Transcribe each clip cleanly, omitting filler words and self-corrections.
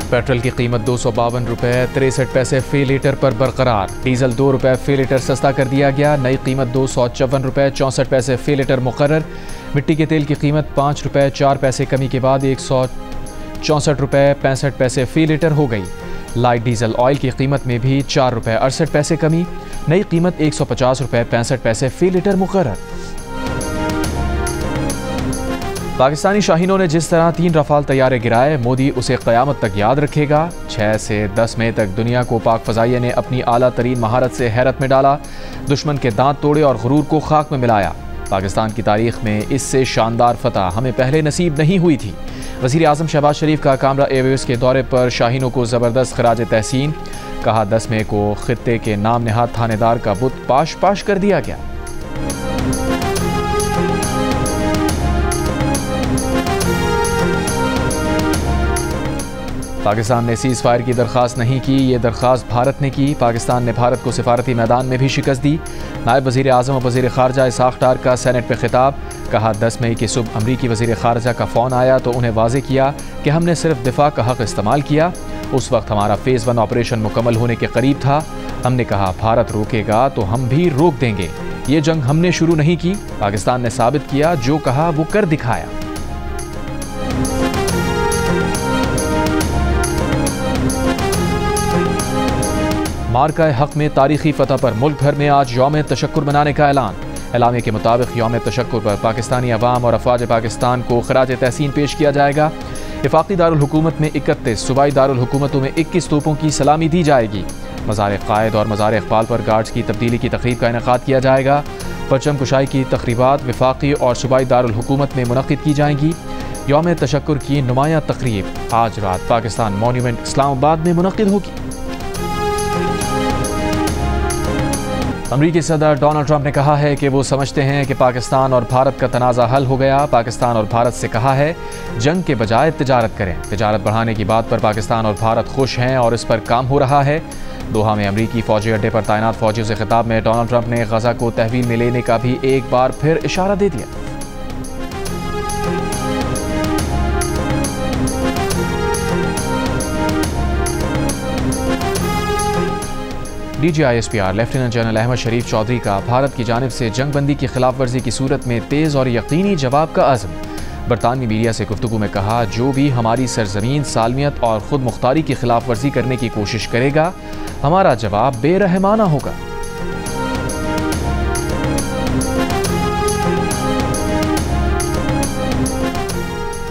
Petrol की कीमत 252 रुपये 63 पैसे फ़ी लीटर पर बरकरार। डीजल 2 रुपये फ़ी लीटर सस्ता कर दिया गया। नई कीमत 254 रुपये 64 पैसे फ़ी लीटर मुकर्रर। मिट्टी के तेल की कीमत 5 रुपये 4 पैसे कमी के बाद 164 रुपये 65 पैसे फ़ी लीटर हो गई। लाइट डीजल ऑयल की कीमत में भी 4 रुपये 68 पैसे कमी। नई कीमत 150 रुपये 65 पैसे फ़ी लीटर मुकर्रर। पाकिस्तानी शाहीनों ने जिस तरह 3 रफाल तैयारे गिराए, मोदी उसे क़यामत तक याद रखेगा। 6 से 10 मई तक दुनिया को पाक फ़ज़ाइया ने अपनी आला तरीन महारत से हैरत में डाला। दुश्मन के दांत तोड़े और गुरूर को खाक में मिलाया। पाकिस्तान की तारीख में इससे शानदार फतह हमें पहले नसीब नहीं हुई थी। वज़ीर आज़म शहबाज शरीफ का कामरा एयरवेज़ के दौरे पर शाहीनों को ज़बरदस्त खराज तहसीन। कहा 10 मई को खित्ते के नाम नहाद थानेदार का बुत पाश पाश कर दिया गया। पाकिस्तान ने सीज़ फायर की दरख्वास्त नहीं की, ये दरख्वास्त भारत ने की। पाकिस्तान ने भारत को सिफारती मैदान में भी शिकस्त दी। नायब वज़ीर आज़म और वज़ीर ख़ारजा इसाक़ डार का सेनेट में खिताब। कहा 10 मई की सुबह अमरीकी वज़ीर ख़ारजा का फ़ोन आया तो उन्हें वाज़े किया कि हमने सिर्फ दिफा का हक़ इस्तेमाल किया। उस वक्त हमारा फ़ेज़ 1 ऑपरेशन मुकम्मल होने के करीब था। हमने कहा भारत रोकेगा तो हम भी रोक देंगे। ये जंग हमने शुरू नहीं की, पाकिस्तान ने साबित किया, जो कहा वो कर दिखाया। मार्का हक में तारीखी फतह पर मुल्क भर में आज यौम तशक्कुर मनाने का ऐलान। एलामे के मुताबिक यौम तशक्कुर पर पाकिस्तानी अवाम और अफवाज पाकिस्तान को खराज तहसीन पेश किया जाएगा। वफाकी दारुल हुकूमत में 31, सूबाई दारुल हुकूमतों में 21 तोपों की सलामी दी जाएगी। मज़ार क़ायद और मज़ार इक़बाल पर गार्ड्स की तब्दीली की तक़रीब का इनेक़ाद किया जाएगा। परचम कुशाई की तक़रीबात वफाकी और सूबाई दारुल हुकूमत में मुनक़्क़िद की जाएंगी। यौम तशक्कुर की नुमायाँ तक़रीब आज रात पाकिस्तान मॉन्यूमेंट इस्लामाबाद में मुनक़्क़िद होगी। अमरीकी सदर डोनाल्ड ट्रंप ने कहा है कि वो समझते हैं कि पाकिस्तान और भारत का तनाज़ा हल हो गया। पाकिस्तान और भारत से कहा है जंग के बजाय तिजारत करें। तिजारत बढ़ाने की बात पर पाकिस्तान और भारत खुश हैं और इस पर काम हो रहा है। दोहा में अमरीकी फ़ौजी अड्डे पर तैनात फ़ौजियों से खिताब में डोनाल्ड ट्रंप ने गज़ा को तहवील में लेने का भी एक बार फिर इशारा दे दिया। DGISPR लेफ्टिनेंट जनरल अहमद शरीफ चौधरी का भारत की जानिब से जंग बंदी की खिलाफ वर्जी की सूरत में तेज़ और यकीनी जवाब का अज़्म। बरतानवी मीडिया से गुफ्तगू में कहा, जो भी हमारी सरजमीन सालमियत और ख़ुद मुख्तारी की खिलाफ वर्जी करने की कोशिश करेगा, हमारा जवाब बेरहमाना होगा।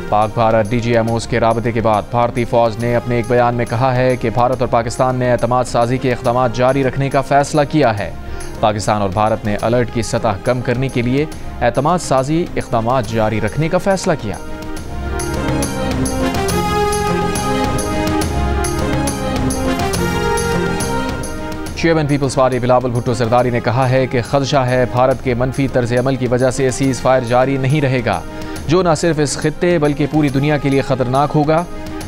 पाक भारत DGMOs के राबते के बाद भारतीय फ़ौज ने अपने एक बयान में कहा है कि भारत और पाकिस्तान ने एतमाद साजी के इक़दाम जारी रखने का फ़ैसला किया है। पाकिस्तान और भारत ने अलर्ट की सतह कम करने के लिए एतमाद साजी इक़दाम जारी रखने का फ़ैसला किया। Chairman People's Party Bilawal Bhutto Zardari ने कहा है कि ख़दशा है भारत के मनफी तर्ज़ अमल की वजह से सीज़ फायर जारी नहीं रहेगा, जो न सिर्फ इस खित्ते बल्कि पूरी दुनिया के लिए ख़तरनाक होगा।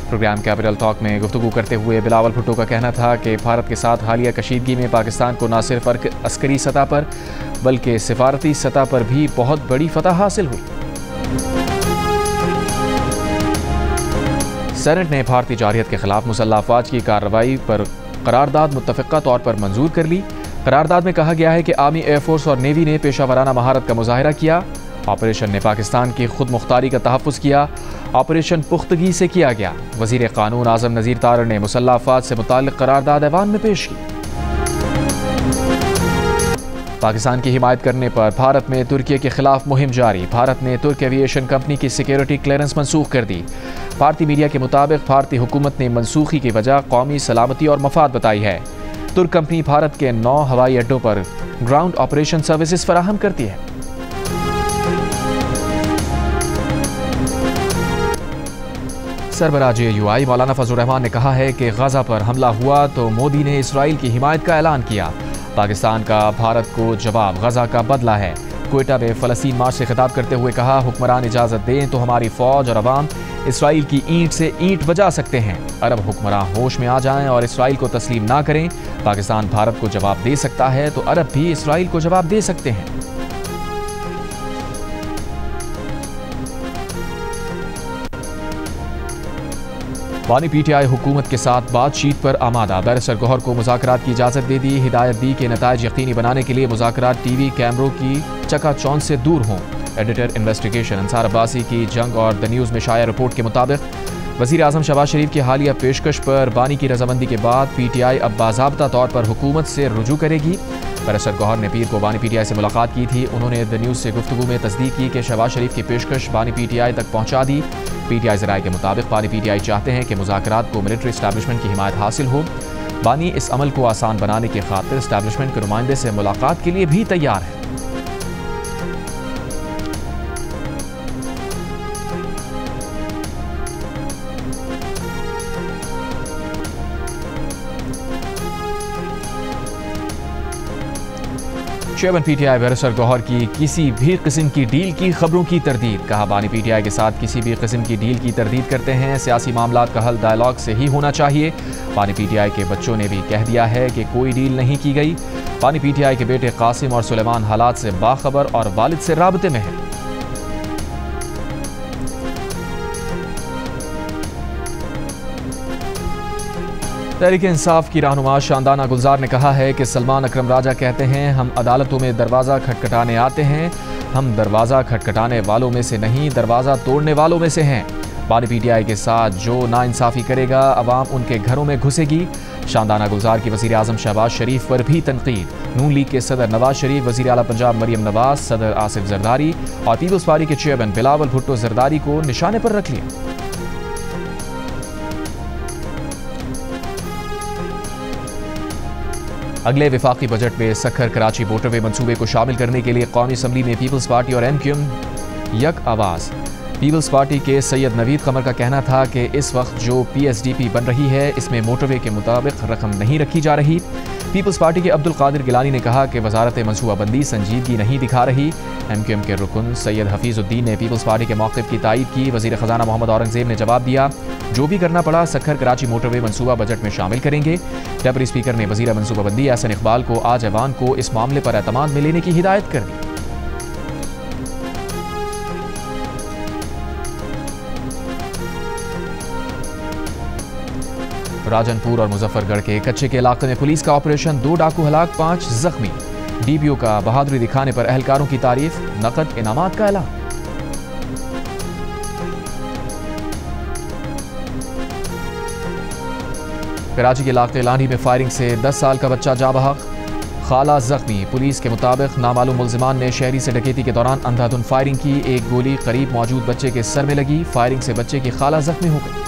प्रोग्राम कैपिटल टॉक में गुफ्तगू करते हुए बिलावल भुट्टो का कहना था कि भारत के साथ हालिया कशीदगी में पाकिस्तान को न सिर्फ अस्करी सतह पर बल्कि सिफारती सतह पर भी बहुत बड़ी फतह हासिल हुई। सेनेट ने भारतीय जारहियत के खिलाफ मुसल्लह अफवाज की कार्रवाई पर करारदाद मुत्तफ़िक़ा तौर पर मंजूर कर ली। करारदाद में कहा गया है कि आर्मी, एयरफोर्स और नेवी ने पेशावराना महारत का मुजाहिरा किया। ऑपरेशन ने पाकिस्तान की खुद मुख्तारी का तहफ़्फ़ुज़ किया। ऑपरेशन पुख्तगी से किया गया। वज़ीर क़ानून आज़म नज़ीर तारड़ ने मुसल्लह अफ़वाज से मुताल्लिक़ करारदाद ऐवान में पेश की। पाकिस्तान की हिमायत करने पर भारत में तुर्की के खिलाफ मुहिम जारी। भारत ने तुर्क एविएशन कंपनी की सिक्योरिटी क्लियरेंस मनसूख कर दी। भारतीय मीडिया के मुताबिक भारतीय हुकूमत ने मनसूखी की वजह कौमी सलामती और मफाद बताई है। तुर्क कंपनी भारत के 9 हवाई अड्डों पर ग्राउंड ऑपरेशन सर्विसेज फराहम करती है। सरबराह JUI मौलाना फजलुर रहमान ने कहा है कि गजा पर हमला हुआ तो मोदी ने इसराइल की हिमायत का ऐलान किया। पाकिस्तान का भारत को जवाब गजा का बदला है। क्वेटा में फ़लस्तीन मार्च से खिताब करते हुए कहा, हुक्मरान इजाज़त दें तो हमारी फ़ौज और अवाम इसराइल की ईंट से ईंट बजा सकते हैं। अरब हुक्मरान होश में आ जाएं और इसराइल को तस्लीम ना करें। पाकिस्तान भारत को जवाब दे सकता है तो अरब भी इसराइल को जवाब दे सकते हैं। बानी पीटीआई हुकूमत के साथ बातचीत पर आमादा। बैरिस्टर गौहर को मुज़ाकरात की इजाज़त दे दी। हिदायत दी कि नताइज यकीनी बनाने के लिए मुज़ाकरात टीवी कैमरों की चकाचौंध से दूर हों। एडिटर इन्वेस्टिगेशन अंसार अब्बासी की जंग और द न्यूज़ में शाया रिपोर्ट के मुताबिक वज़ीर आज़म शहबाज शरीफ की हालिया पेशकश पर बानी की रजामंदी के बाद पीटीआई अब बाज़ाब्ता तौर पर हुकूमत से रुजू करेगी। बैरिस्टर गौहर ने पीर को बानी पीटीआई से मुलाकात की थी। उन्होंने द न्यूज़ से गुफ्तगू में तस्दीक की कि शहबाज शरीफ की पेशकश बानी पीटीआई तक पहुँचा दी। पीटीआई ज़राए के मुताबिक बानी पीटीआई चाहते हैं कि मुज़ाकरात को मिलिट्री इस्टेब्लिशमेंट की हिमायत हासिल हो। बानी इस अमल को आसान बनाने की खातिर इस्टेब्लिशमेंट के नुमाइंदे से मुलाकात के लिए भी तैयार है। चेयरमैन पीटीआई बैरिस्टर गौहर की किसी भी किस्म की डील की खबरों की तरदीद। कहा, बानी पीटीआई के साथ किसी भी किस्म की डील की तरदीद करते हैं। सियासी मामलात का हल डायलॉग से ही होना चाहिए। बानी पीटीआई के बच्चों ने भी कह दिया है कि कोई डील नहीं की गई। बानी पीटीआई के बेटे कासिम और सुलेमान हालात से बाखबर और वालिद से राबते में हैं। तहरीक इंसाफ की रहनुमा शानदाना गुलजार ने कहा है कि सलमान अकरम राजा कहते हैं हम अदालतों में दरवाज़ा खटखटाने आते हैं, हम दरवाज़ा खटखटाने वालों में से नहीं, दरवाज़ा तोड़ने वालों में से हैं। बानी पीटीआई के साथ जो नाइंसाफ़ी करेगा अवाम उनके घरों में घुसेगी। शानदाना गुलजार की वज़ीर आज़म शहबाज शरीफ पर भी तनकीद। नून लीग के सदर नवाज शरीफ, वज़ीर आला पंजाब मरियम नवाज, सदर आसिफ जरदारी और पीपल्स पार्टी के चेयरमैन बिलावल भुट्टो जरदारी को निशाने पर रख लिया। अगले विफाकी बजट में सखर कराची मोटरवे मंसूबे को शामिल करने के लिए कौमी असम्बली में पीपल्स पार्टी और एमक्यूएम यक आवाज़। पीपल्स पार्टी के सैयद नवीद कमर का कहना था कि इस वक्त जो पीएसडीपी बन रही है इसमें मोटरवे के मुताबिक रकम नहीं रखी जा रही। पीपल्स पार्टी के अब्दुल कादिर गिलानी ने कहा कि वजारत मनसूबाबंदी संजीदगी नहीं दिखा रही। एमक्यूएम के रुकन सैयद हफीजुद्दीन ने पीपल्स पार्टी के मौक़िफ़ की तायीद की। वज़ीर ख़ज़ाना मोहम्मद औरंगज़ेब ने जवाब दिया, जो भी करना पड़ा सखर कराची मोटरवे मनसूबा बजट में शामिल करेंगे। डेप्यूटी स्पीकर ने वज़ीर मनसूबाबंदी एहसन इकबाल को आज ऐवान को इस मामले पर एतमाद में लेने की हिदायत कर दी। राजनपुर और मुजफ्फरगढ़ के कच्चे के इलाके में पुलिस का ऑपरेशन, 2 डाकू हलाक, 5 जख्मी। डीपीओ का बहादुरी दिखाने पर एहलकारों की तारीफ, नकद इनामात का ऐलान। कराची के इलाके लानी में फायरिंग से 10 साल का बच्चा जा बहक, खाला जख्मी। पुलिस के मुताबिक नामालूम मुल्जिमान ने शहरी से डकैती के दौरान अंधाधुन फायरिंग की। एक गोली करीब मौजूद बच्चे के सर में लगी। फायरिंग से बच्चे की खाला जख्मी हो गई।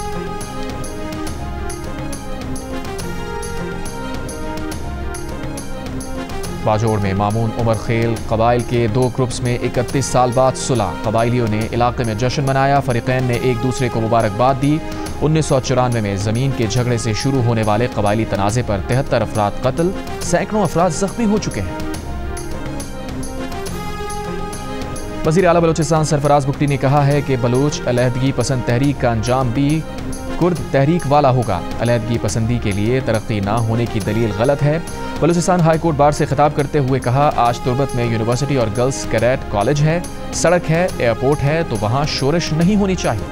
बाजोड़ में मामून उमर खेल कबाइल के 2 ग्रुप्स में 31 साल बाद सुलह। कबाइलियों ने इलाके में जश्न मनाया। फरीकैन ने एक दूसरे को मुबारकबाद दी। 1994 में ज़मीन के झगड़े से शुरू होने वाले कबाइली तनाज़े पर 73 अफराद कत्ल, सैकड़ों अफराद जख्मी हो चुके हैं। वज़ीर आला बलोचिस्तान सरफराज बुगटी ने कहा है कि बलोच अलहदगी पसंद तहरीक का अंजाम भी कुर्द तहरीक वाला होगा। अलहदगी पसंदी के लिए तरक्की ना होने की दलील गलत है। बलूचिस्तान हाई कोर्ट बार से खिताब करते हुए कहा, आज तुर्बत में यूनिवर्सिटी और गर्ल्स कैडेट कॉलेज है, सड़क है, एयरपोर्ट है, तो वहां शोरिश नहीं होनी चाहिए।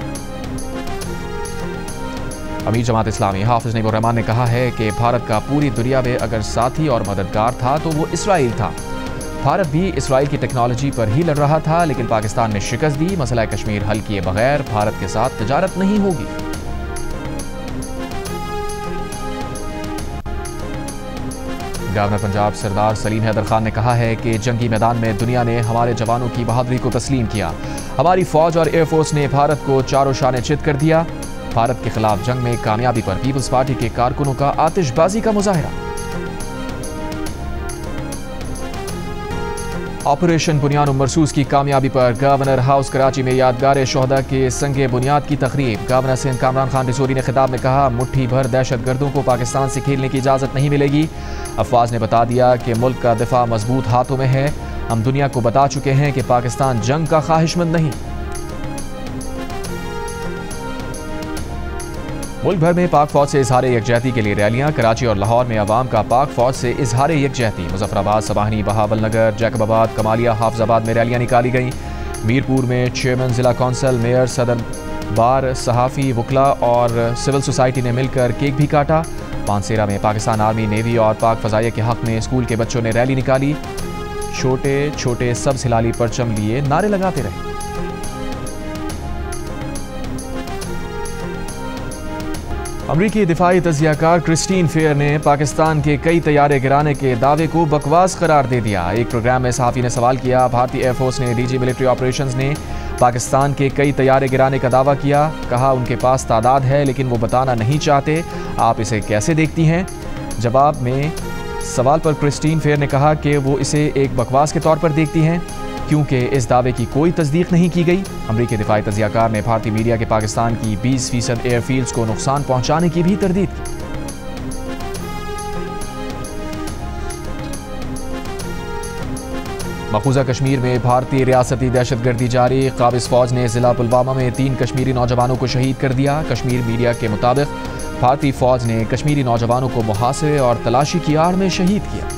अमीर जमात इस्लामी हाफिज नईमुर रहमान ने कहा है कि भारत का पूरी दुनिया में अगर साथी और मददगार था तो वो इसराइल था। भारत भी इसराइल की टेक्नोलॉजी पर ही लड़ रहा था, लेकिन पाकिस्तान ने शिकस्त दी। मसला कश्मीर हल किए बगैर भारत के साथ तिजारत नहीं होगी। गवर्नर पंजाब सरदार सलीम हैदर खान ने कहा है कि जंगी मैदान में दुनिया ने हमारे जवानों की बहादुरी को तस्लीम किया। हमारी फौज और एयरफोर्स ने भारत को चारों शाने चित कर दिया। भारत के खिलाफ जंग में कामयाबी पर पीपल्स पार्टी के कारकुनों का आतिशबाजी का मुजाहरा। ऑपरेशन बुनियाद मरसूस की कामयाबी पर गवर्नर हाउस कराची में यादगार शोहदा के संगे बुनियाद की तकरीब। गवर्नर सिंध कामरान खान रिसोरी ने खिताब में कहा, मुट्ठी भर दहशतगर्दों को पाकिस्तान से खेलने की इजाज़त नहीं मिलेगी। अफवाज ने बता दिया कि मुल्क का दिफा मजबूत हाथों में है। हम दुनिया को बता चुके हैं कि पाकिस्तान जंग का ख्वाहिशमंद नहीं। मुल्क भर में पाक फौज से इजहार यकजहती के लिए रैलियां। कराची और लाहौर में अवाम का पाक फौज से इजहार यकजहती। मुजफ्फराबाद, सबाहनी, बहावल नगर, जैकबाबाद, कमालिया, हाफजाबाद में रैलियां निकाली गईं। मीरपुर में चेयरमैन जिला कौंसल, मेयर, सदर बार, सहाफ़ी, वकला और सिविल सोसाइटी ने मिलकर केक भी काटा। मानसेरा में पाकिस्तान आर्मी, नेवी और पाक फ़ज़ाइया के हक़ में स्कूल के बच्चों ने रैली निकाली। छोटे छोटे सब्ज़ हिलाली परचम लिए नारे लगाते रहे। अमरीकी दिफाई तज़ियाकार क्रिस्टीन फेयर ने पाकिस्तान के कई तैयारे गिराने के दावे को बकवास करार दे दिया। एक प्रोग्राम में सहाफ़ी ने सवाल किया, भारतीय एयरफोर्स ने डीजी मिलिट्री ऑपरेशंस ने पाकिस्तान के कई तैयारे गिराने का दावा किया। कहा उनके पास तादाद है लेकिन वो बताना नहीं चाहते। आप इसे कैसे देखती हैं? जवाब में सवाल पर क्रिस्टीन फेयर ने कहा कि वो इसे एक बकवास के तौर पर देखती हैं क्योंकि इस दावे की कोई तस्दीक नहीं की गई। अमरीकी दिफाई तज़ियाकार ने भारतीय मीडिया के पाकिस्तान की 20% एयरफील्ड्स को नुकसान पहुंचाने की भी तरदीद की। मकबूजा कश्मीर में भारतीय रियासती दहशतगर्दी जारी। काबिज फौज ने जिला पुलवामा में 3 कश्मीरी नौजवानों को शहीद कर दिया। कश्मीर मीडिया के मुताबिक भारतीय फौज ने कश्मीरी नौजवानों को मुहासरे और तलाशी की आड़ में शहीद किया।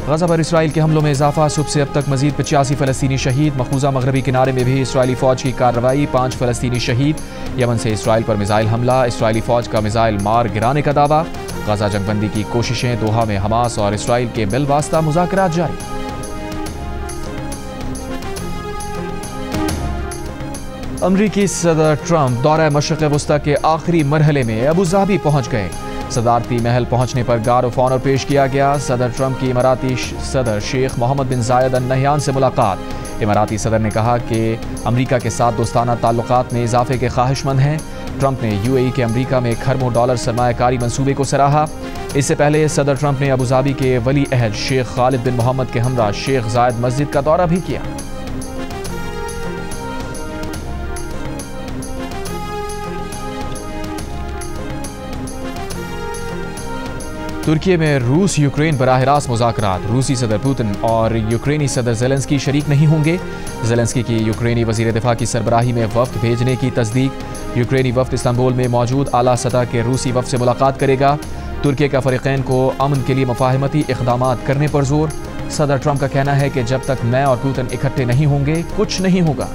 गजा पर इसराइल के हमलों में इजाफा। सुबह से अब तक मजीद 85 फ़लस्तीनी शहीद। मकबूजा मगरबी किनारे में भी इसराइली फ़ौज की कार्रवाई, 5 फ़लस्तीनी शहीद। यमन से इसराइल पर मिसाइल हमला, इसराइली फ़ौज का मिसाइल मार गिराने का दावा। गजा जंगबंदी की कोशिशें, दोहा में हमास और इसराइल के बिलवास्ता मुज़ाकरात जारी। अमरीकी सदर ट्रंप दौरा मशरिक़ वस्ता के आखिरी मरहले में अबू धाबी पहुंच गए। सदारती महल पहुंचने पर गार्ड ऑफ ऑनर पेश किया गया। सदर ट्रंप की इमाराती सदर शेख मोहम्मद बिन जायद अल नहयान से मुलाकात। इमाराती सदर ने कहा कि अमरीका के साथ दोस्ताना ताल्लुकात में इजाफे के ख्वाहिशमंद हैं। ट्रंप ने यूएई के अमरीका में खरबों डॉलर सरमायाकारी मंसूबे को सराहा। इससे पहले सदर ट्रंप ने अबू धाबी के वली अहद शेख खालिद बिन मोहम्मद के हमरा शेख जायद मस्जिद का दौरा भी किया। तुर्की में रूस यूक्रेन बराह रास्त मुज़ाकरात। रूसी सदर पुतिन और यूक्रेनी सदर ज़ेलेंस्की शरीक नहीं होंगे। ज़ेलेंस्की की यूक्रेनी वज़ीर दिफा की सरबराही में वफ़द भेजने की तस्दीक। यूक्रेनी वफ़द इस्तांबुल में मौजूद आला सतह के रूसी वफ़द से मुलाकात करेगा। तुर्की का फ़रीक़ैन को अमन के लिए मुफ़ाहमती इक़दामात करने पर जोर। सदर ट्रंप का कहना है कि जब तक मैं और पुतिन इकट्ठे नहीं होंगे कुछ नहीं होगा।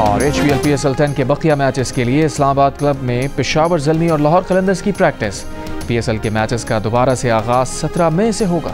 और HPL PSL 10 के बकिया मैचेस के लिए इस्लामाबाद क्लब में पेशावर ज़ल्मी और लाहौर कलंदर्स की प्रैक्टिस। PSL के मैचेस का दोबारा से आगाज़ 17 मई से होगा।